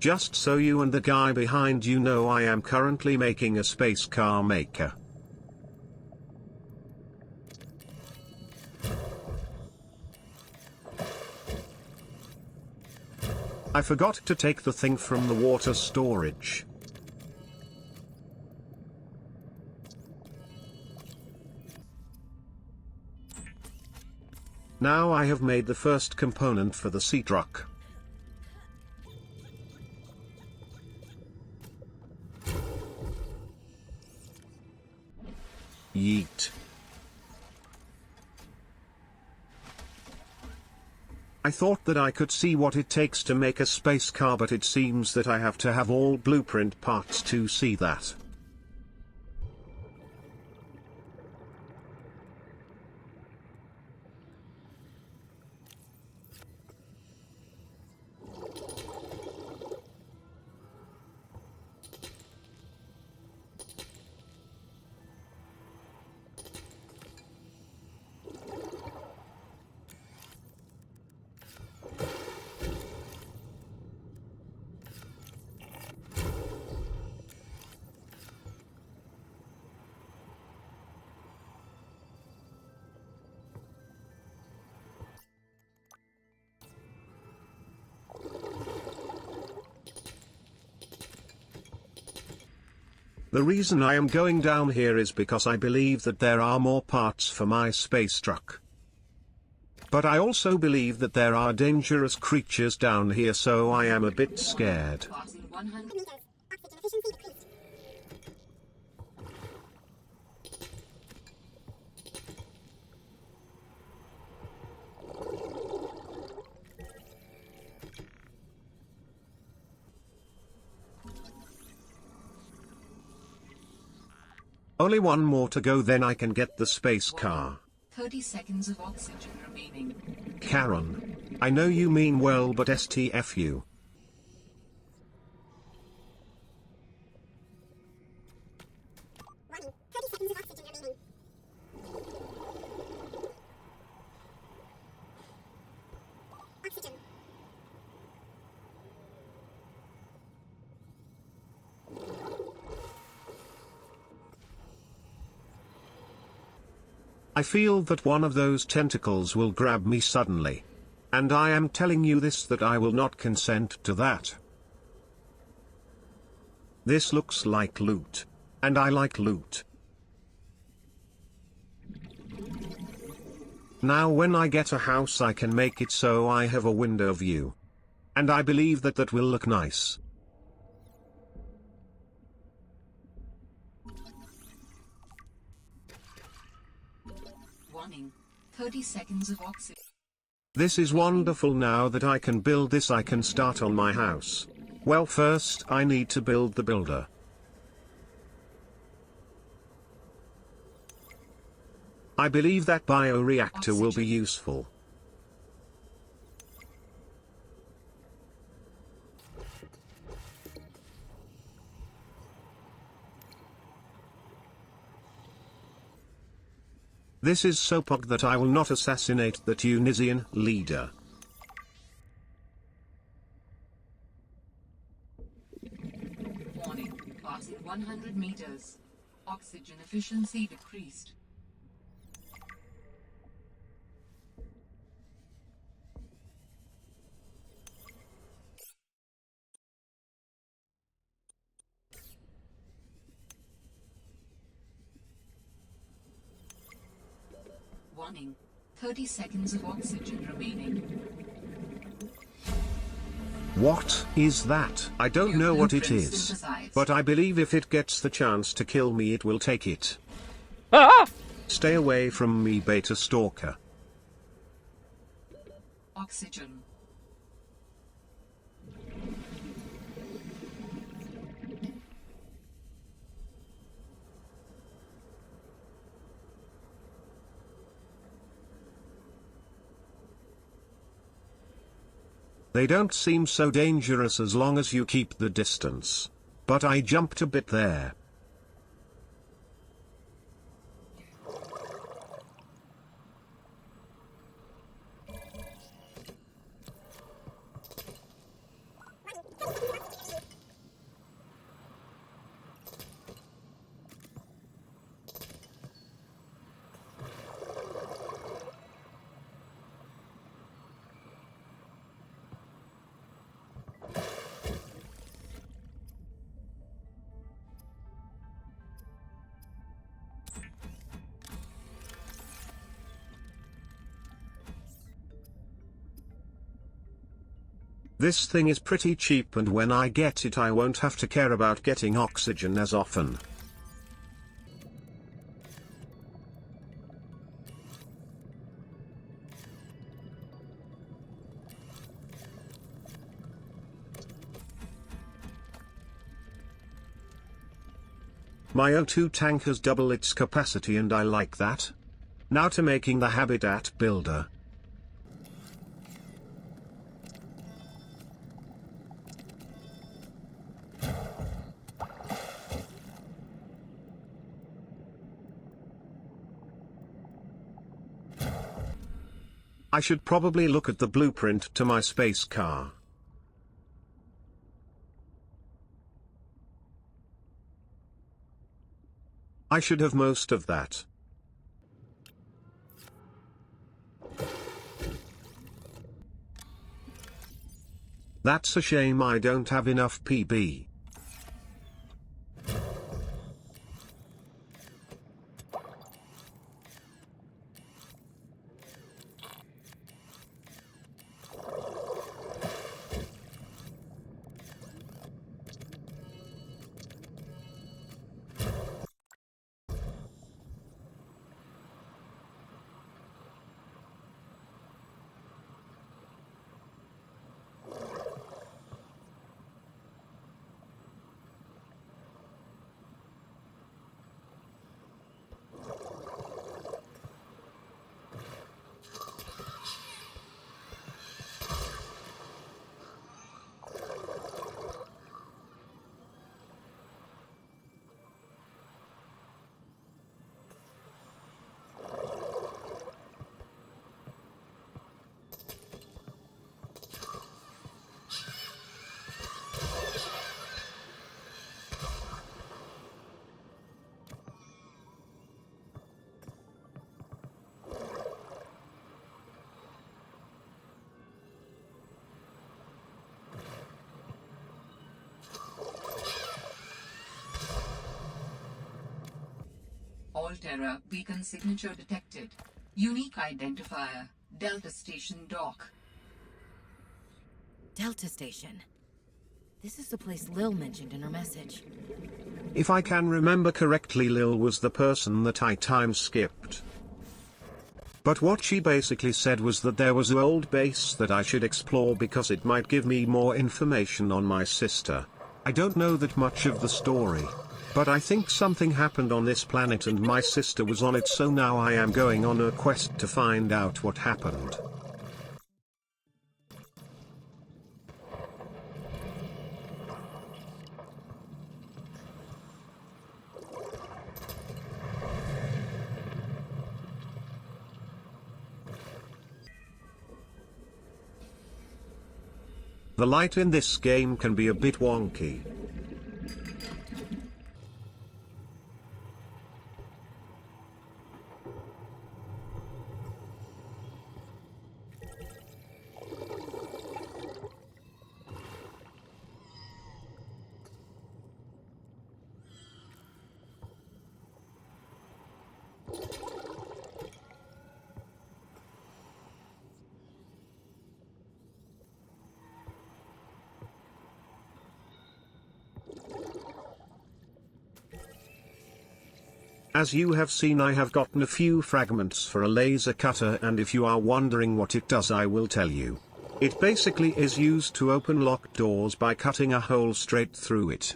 Just so you and the guy behind you know, I am currently making a space car maker. I forgot to take the thing from the water storage. Now I have made the first component for the sea truck. Yeet. I thought that I could see what it takes to make a space car, but it seems that I have to have all blueprint parts to see that. The reason I am going down here is because I believe that there are more parts for my space truck. But I also believe that there are dangerous creatures down here, so I am a bit scared. Only one more to go, then I can get the space car. 30 seconds of oxygen remaining. Karen, I know you mean well, but STFU. I feel that one of those tentacles will grab me suddenly. And I am telling you this, that I will not consent to that. This looks like loot. And I like loot. Now when I get a house, I can make it so I have a window view. And I believe that that will look nice. Warning. 30 seconds of oxygen. This is wonderful. Now that I can build this, I can start on my house. Well, first I need to build the builder. I believe that bioreactor will be useful. This is so pog that I will not assassinate the Tunisian leader. Warning. Passing 100 meters. Oxygen efficiency decreased. Warning. 30 seconds of oxygen remaining. What is that? I don't know what it is. But I believe if it gets the chance to kill me, it will take it. Ah! Stay away from me, beta stalker. Oxygen. They don't seem so dangerous as long as you keep the distance. But I jumped a bit there. This thing is pretty cheap, and when I get it I won't have to care about getting oxygen as often. My O2 tank has double its capacity and I like that. Now to making the habitat builder. I should probably look at the blueprint to my space car. I should have most of that. That's a shame I don't have enough PB. Alterra beacon signature detected. Unique identifier. Delta Station dock. Delta Station. This is the place Lil mentioned in her message. If I can remember correctly, Lil was the person that I time skipped. But what she basically said was that there was an old base that I should explore because it might give me more information on my sister. I don't know that much of the story. But I think something happened on this planet and my sister was on it, so now I am going on a quest to find out what happened. The light in this game can be a bit wonky. As you have seen, I have gotten a few fragments for a laser cutter, and if you are wondering what it does, I will tell you. It basically is used to open locked doors by cutting a hole straight through it.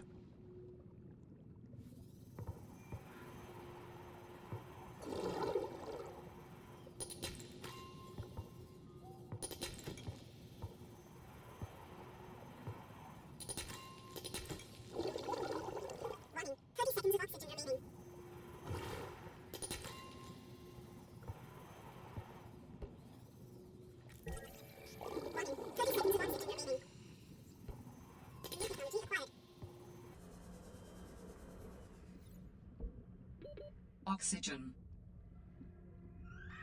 Oxygen.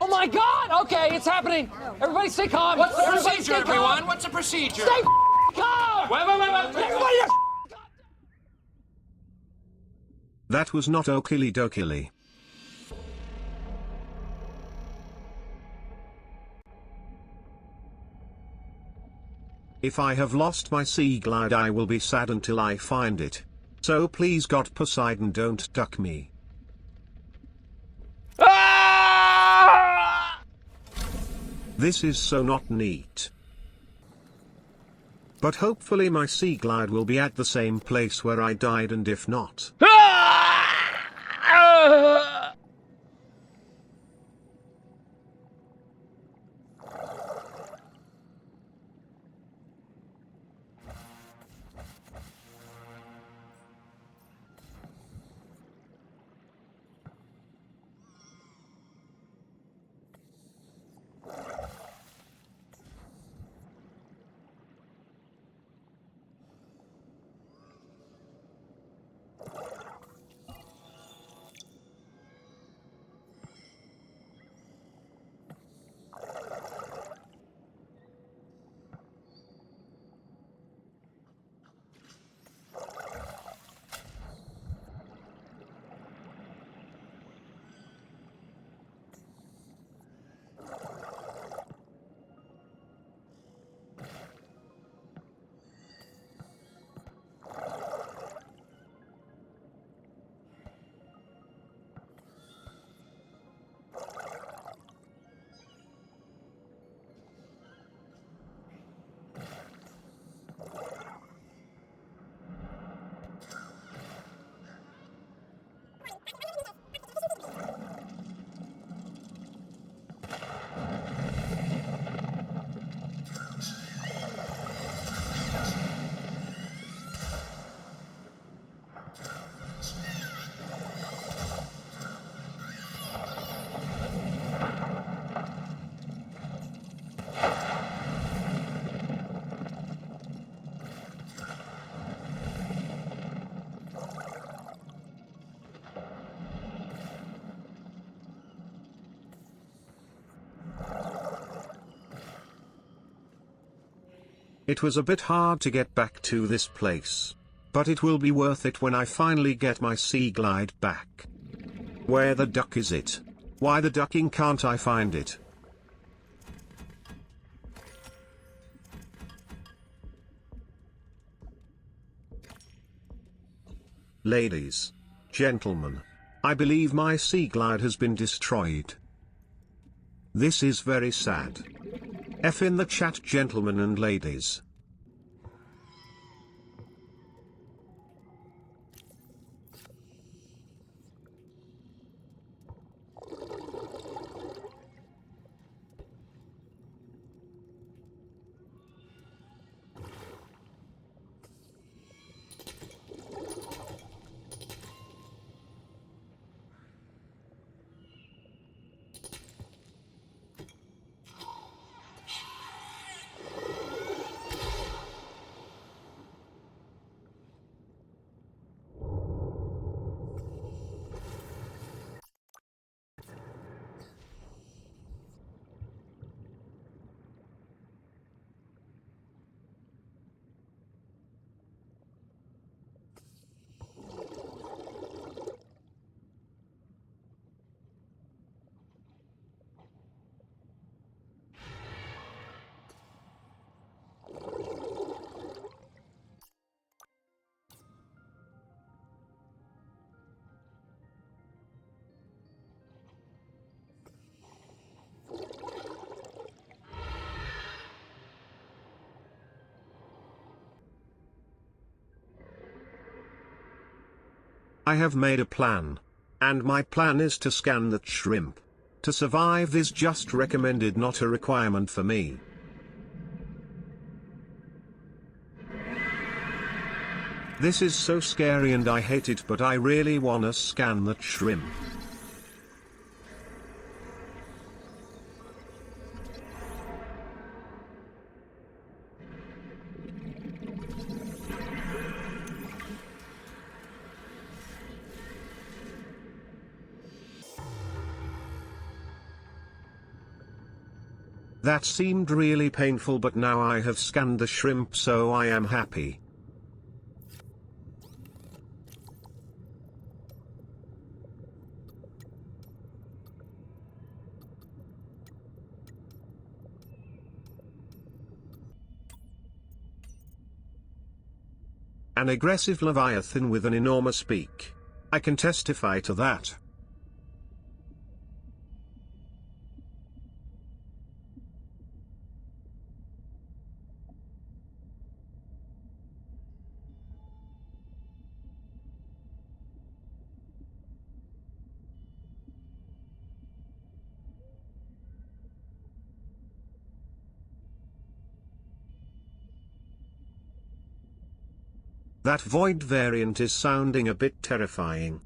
Oh my God! Okay, it's happening. Everybody stay calm. What's the Everybody procedure, stay calm. everyone? What's the procedure? Stay calm. Wait. Everybody. That was not okily dokily. If I have lost my sea glide, I will be sad until I find it. So please God Poseidon, don't duck me. Ah! This is so not neat. But hopefully my sea glide will be at the same place where I died, and if not... Ah! It was a bit hard to get back to this place. But it will be worth it when I finally get my sea glide back. Where the duck is it? Why the ducking can't I find it? Ladies, gentlemen, I believe my sea glide has been destroyed. This is very sad. F in the chat, gentlemen and ladies. I have made a plan. And my plan is to scan that shrimp. To survive is just recommended, not a requirement for me. This is so scary and I hate it, but I really wanna scan that shrimp. That seemed really painful, but now I have scanned the shrimp, so I am happy. An aggressive leviathan with an enormous beak. I can testify to that. That void variant is sounding a bit terrifying.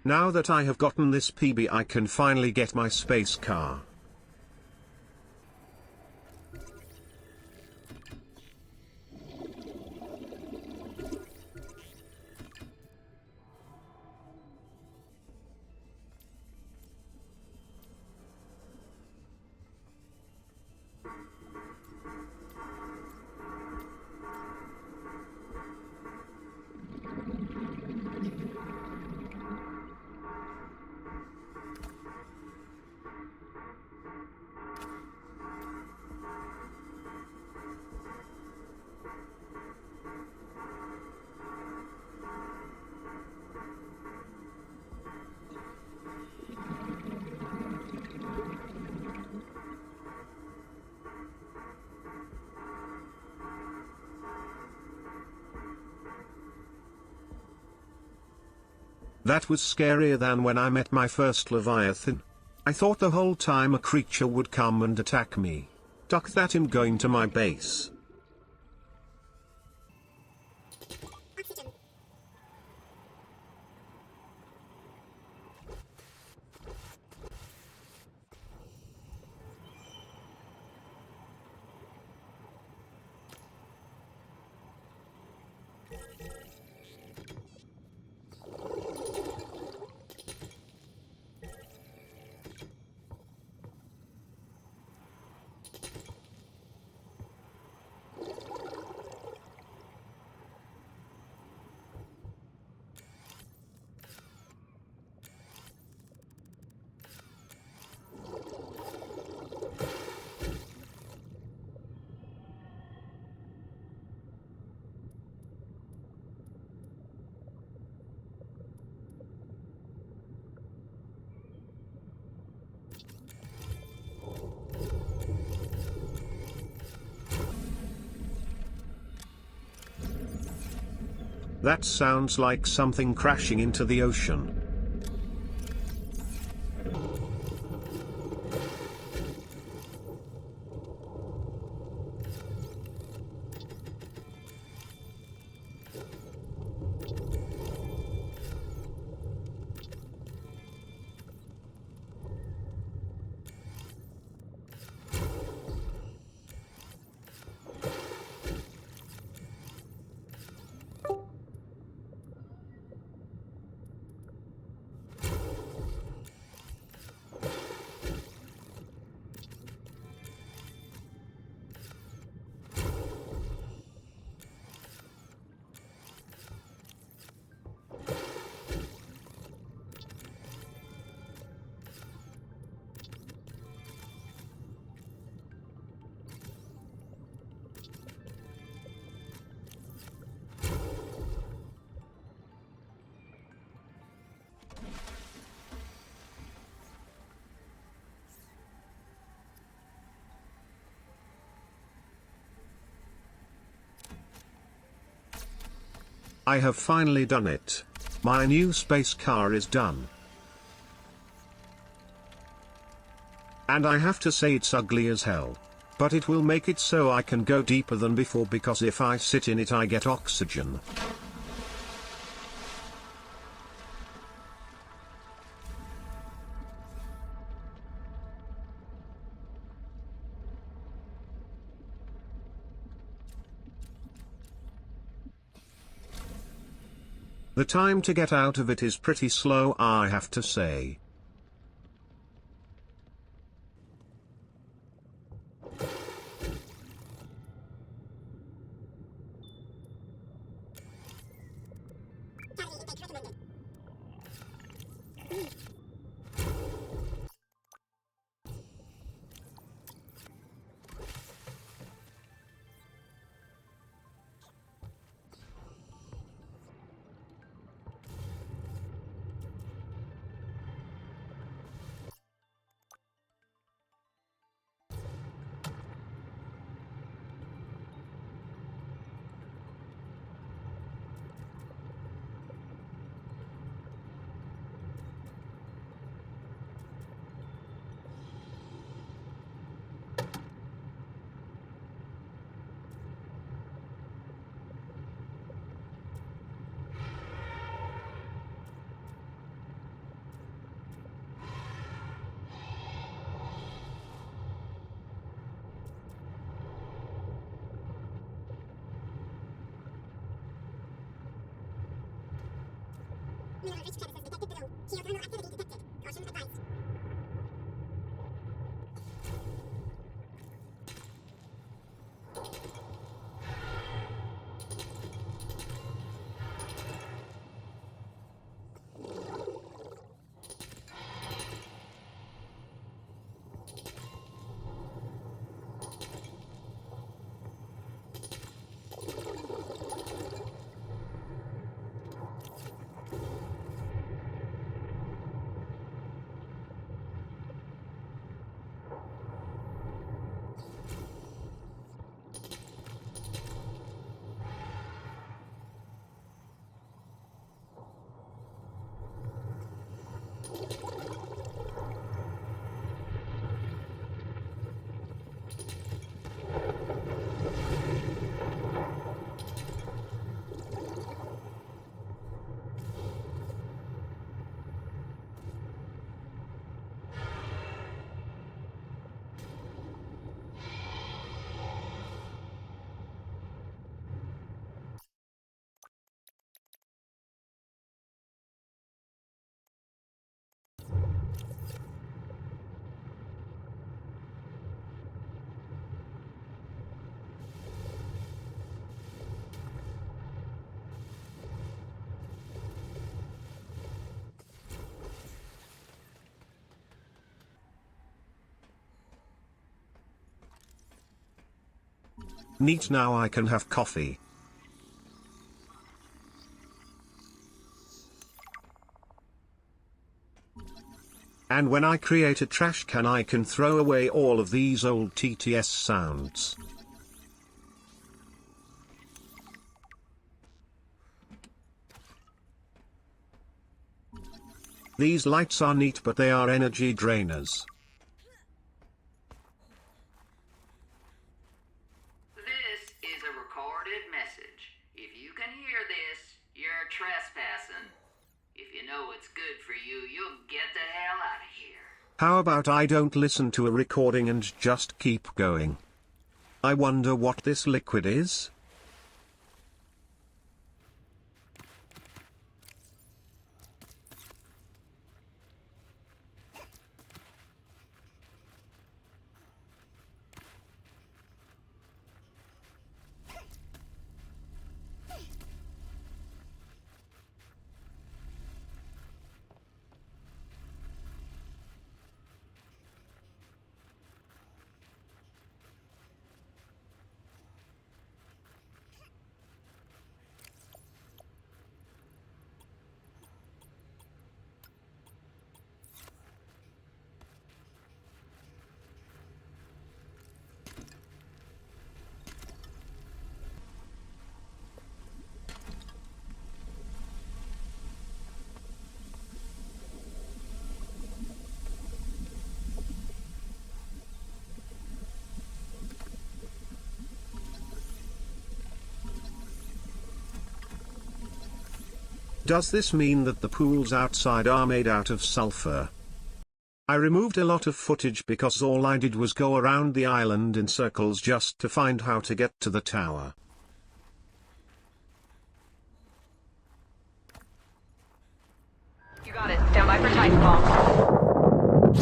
Now that I have gotten this PB, I can finally get my space car. That was scarier than when I met my first Leviathan. I thought the whole time a creature would come and attack me. Duck that him going to my base. That sounds like something crashing into the ocean. I have finally done it. My new space car is done. And I have to say it's ugly as hell. But it will make it so I can go deeper than before, because if I sit in it I get oxygen. The time to get out of it is pretty slow, I have to say. Neat, now I can have coffee. And when I create a trash can, I can throw away all of these old TTS sounds. These lights are neat, but they are energy drainers. This is a recorded message. If you can hear this, you're trespassing. If you know what's good for you, you'll get the hell out of here. How about I don't listen to a recording and just keep going? I wonder what this liquid is? Does this mean that the pools outside are made out of sulfur? I removed a lot of footage because all I did was go around the island in circles just to find how to get to the tower. You got it. Stand by for Titan bomb.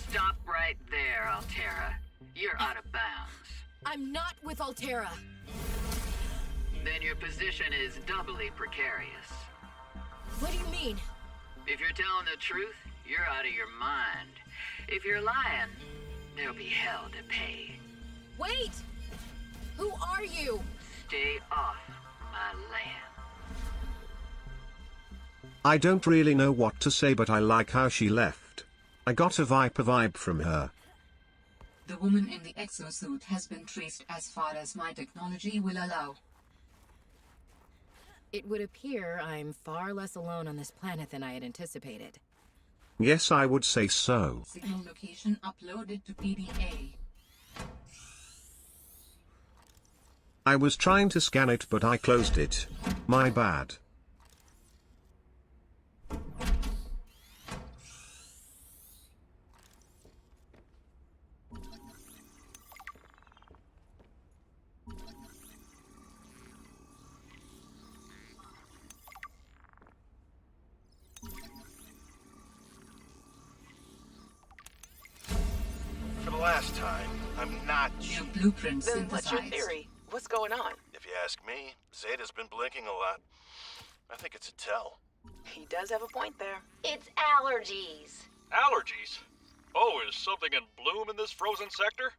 Stop right there, Altera. You're out of bounds. I'm not with Altera. Then your position is doubly precarious. What do you mean? If you're telling the truth, you're out of your mind. If you're lying, there'll be hell to pay. Wait! Who are you? Stay off my land. I don't really know what to say, but I like how she left. I got a Viper vibe from her. The woman in the exosuit has been traced as far as my technology will allow. It would appear I'm far less alone on this planet than I had anticipated. Yes, I would say so. Signal location uploaded to PDA. I was trying to scan it, but I closed it. My bad. For the last time, I'm not Your cheating. blueprint Then what's your synthesized. theory? What's going on? If you ask me, Zeta's been blinking a lot. I think it's a tell. He does have a point there. It's allergies. Allergies? Oh, is something in bloom in this frozen sector?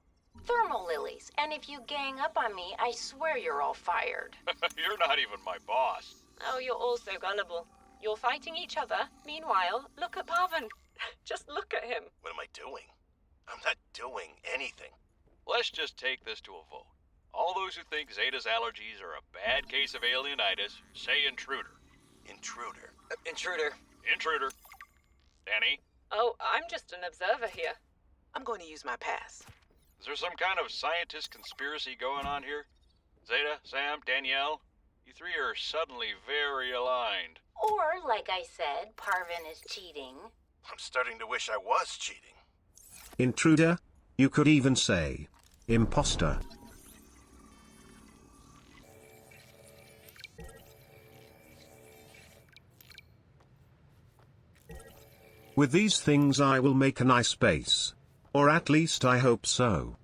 Thermal lilies. And if you gang up on me, I swear you're all fired. You're not even my boss. Oh, you're all so gullible. You're fighting each other. Meanwhile, look at Pavan. Just look at him. What am I doing? I'm not doing anything. Let's just take this to a vote. All those who think Zeta's allergies are a bad case of alienitis, say intruder. Intruder. Intruder. Intruder. Danny, Oh, I'm just an observer here. I'm going to use my pass. is there some kind of scientist conspiracy going on here? Zeta, Sam, Danielle, you three are suddenly very aligned. Or, like I said, Parvin is cheating. I'm starting to wish I was cheating. Intruder? You could even say imposter. With these things I will make a nice base. Or at least I hope so.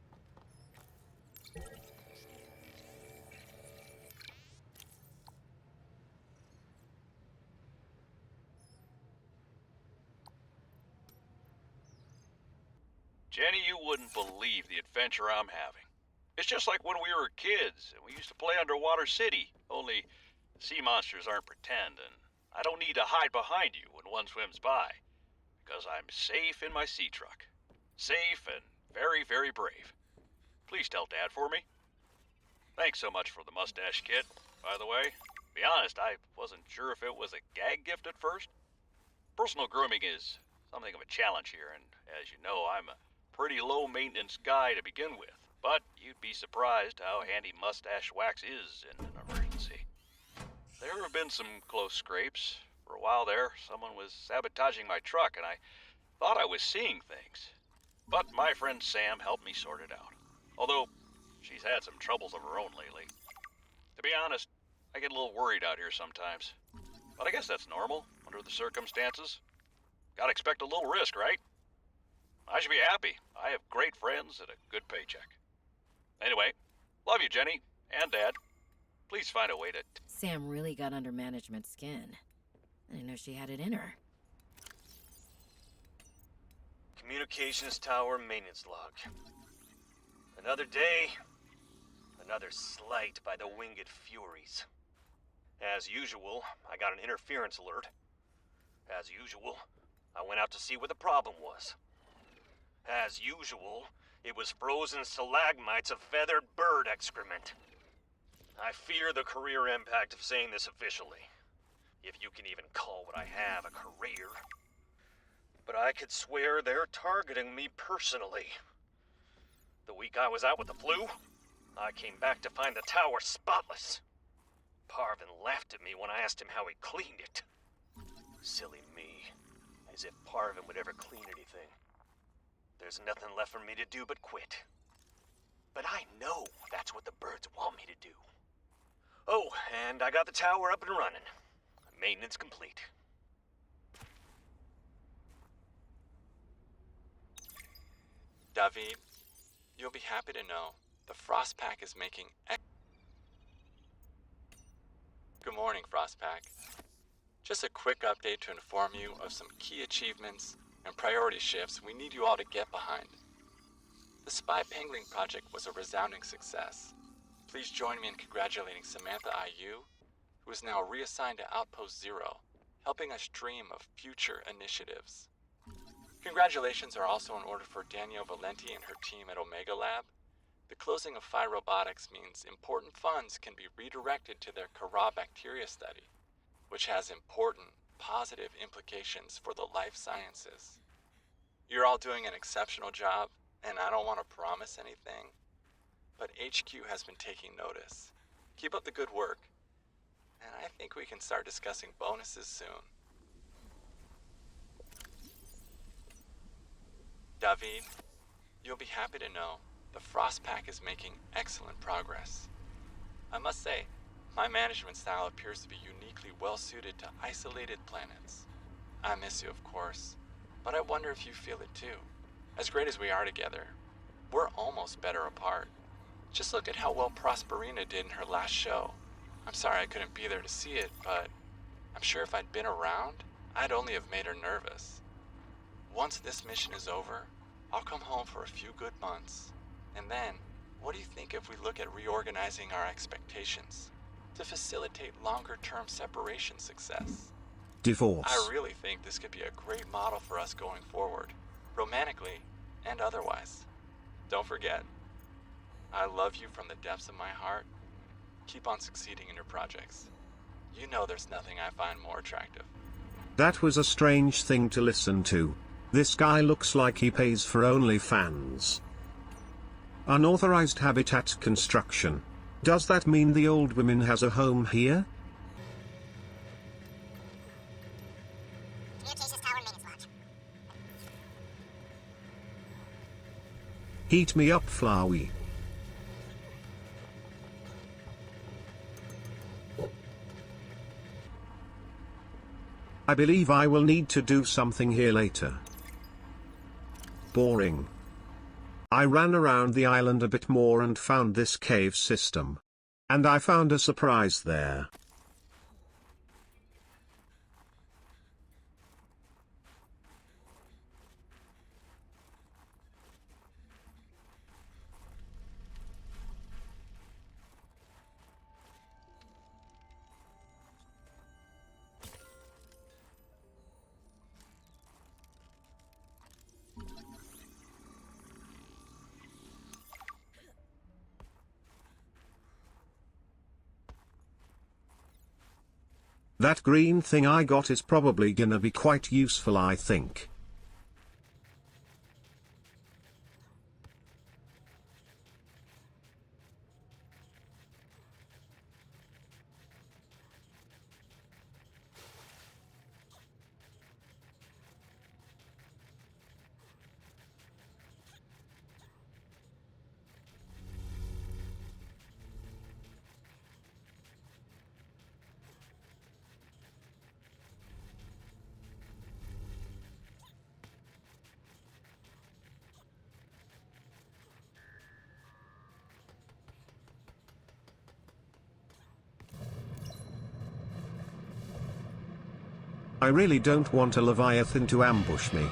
Jenny, you wouldn't believe the adventure I'm having. It's just like when we were kids and we used to play Underwater City, only the sea monsters aren't pretend, and I don't need to hide behind you when one swims by, because I'm safe in my sea truck. Safe and very, very brave. Please tell Dad for me. Thanks so much for the mustache kit, by the way. Be honest, I wasn't sure if it was a gag gift at first. Personal grooming is something of a challenge here, and as you know, I'm a pretty low-maintenance guy to begin with. But you'd be surprised how handy mustache wax is in an emergency. There have been some close scrapes. For a while there, someone was sabotaging my truck, and I thought I was seeing things. But my friend Sam helped me sort it out. Although, she's had some troubles of her own lately. To be honest, I get a little worried out here sometimes. But I guess that's normal, under the circumstances. Gotta expect a little risk, right? I should be happy. I have great friends and a good paycheck. Anyway, love you, Jenny, and Dad. Please find a way to... Sam really got under management's skin. I didn't know she had it in her. Communications tower maintenance log. Another day, another slight by the winged furies. As usual, I got an interference alert. As usual, I went out to see what the problem was. As usual, it was frozen stalagmites of feathered bird excrement. I fear the career impact of saying this officially, if you can even call what I have a career. But I could swear they're targeting me personally. The week I was out with the flu, I came back to find the tower spotless. Parvin laughed at me when I asked him how he cleaned it. Silly me. As if Parvin would ever clean anything. There's nothing left for me to do but quit. But I know that's what the birds want me to do. Oh, and I got the tower up and running. Maintenance complete. David, you'll be happy to know the Frostpack is making Good morning, Frostpack. Just a quick update to inform you of some key achievements and priority shifts we need you all to get behind. The Spy Pangling project was a resounding success. Please join me in congratulating Samantha IU, who is now reassigned to Outpost Zero, helping us dream of future initiatives. Congratulations are also in order for Danielle Valenti and her team at Omega Lab. The closing of Phi Robotics means important funds can be redirected to their Kara bacteria study, which has important, positive implications for the life sciences. You're all doing an exceptional job, and I don't want to promise anything, but HQ has been taking notice. Keep up the good work, and I think we can start discussing bonuses soon. David, you'll be happy to know the Frostpack is making excellent progress. I must say, my management style appears to be uniquely well-suited to isolated planets. I miss you, of course, but I wonder if you feel it too. As great as we are together, we're almost better apart. Just look at how well Prosperina did in her last show. I'm sorry I couldn't be there to see it, but I'm sure if I'd been around, I'd only have made her nervous. Once this mission is over, I'll come home for a few good months. And then, what do you think if we look at reorganizing our expectations to facilitate longer-term separation success? Divorce. I really think this could be a great model for us going forward, romantically and otherwise. Don't forget, I love you from the depths of my heart. Keep on succeeding in your projects. You know there's nothing I find more attractive. That was a strange thing to listen to. This guy looks like he pays for OnlyFans. Unauthorized habitat construction. Does that mean the old woman has a home here? Heat me up, Flowey. I believe I will need to do something here later. Boring. I ran around the island a bit more and found this cave system. And I found a surprise there. That green thing I got is probably gonna be quite useful, I think. I really don't want a Leviathan to ambush me.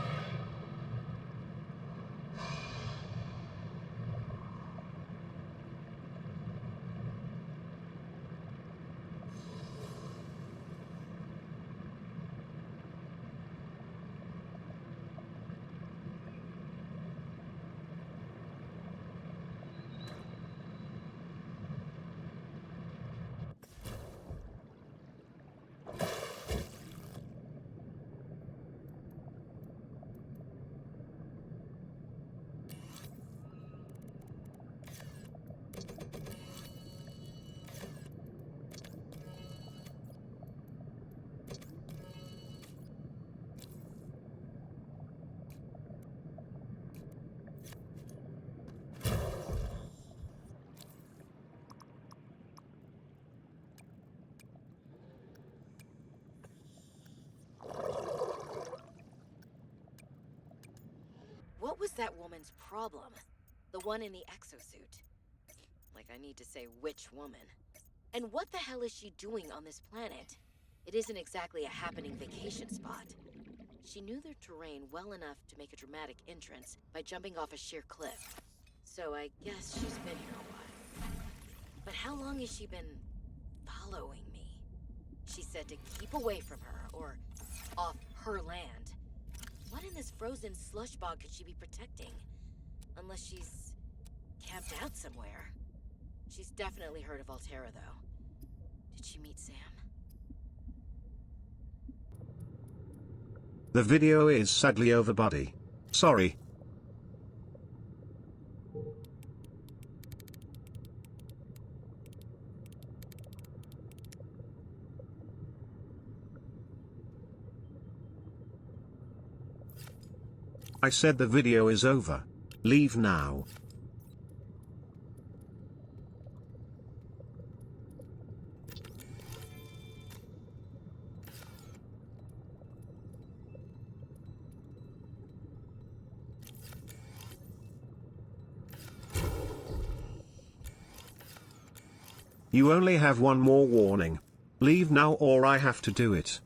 What was that woman's problem? The one in the exosuit. Like I need to say which woman. And what the hell is she doing on this planet? It isn't exactly a happening vacation spot. She knew their terrain well enough to make a dramatic entrance by jumping off a sheer cliff. So I guess she's been here a while. But how long has she been following me? She said to keep away from her, or off her land. What in this frozen slush bog could she be protecting? Unless she's camped out somewhere. She's definitely heard of Altera, though. Did she meet Sam? The video is sadly over, buddy. Sorry. I said the video is over. Leave now. You only have one more warning. Leave now or I have to do it.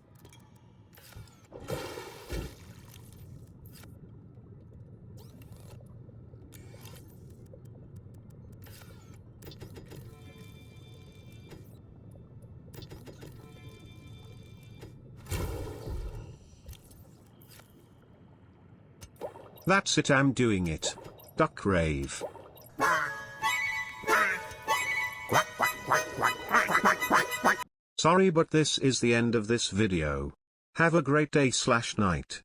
That's it, I'm doing it. Duck rave. Sorry, but this is the end of this video. Have a great day/night.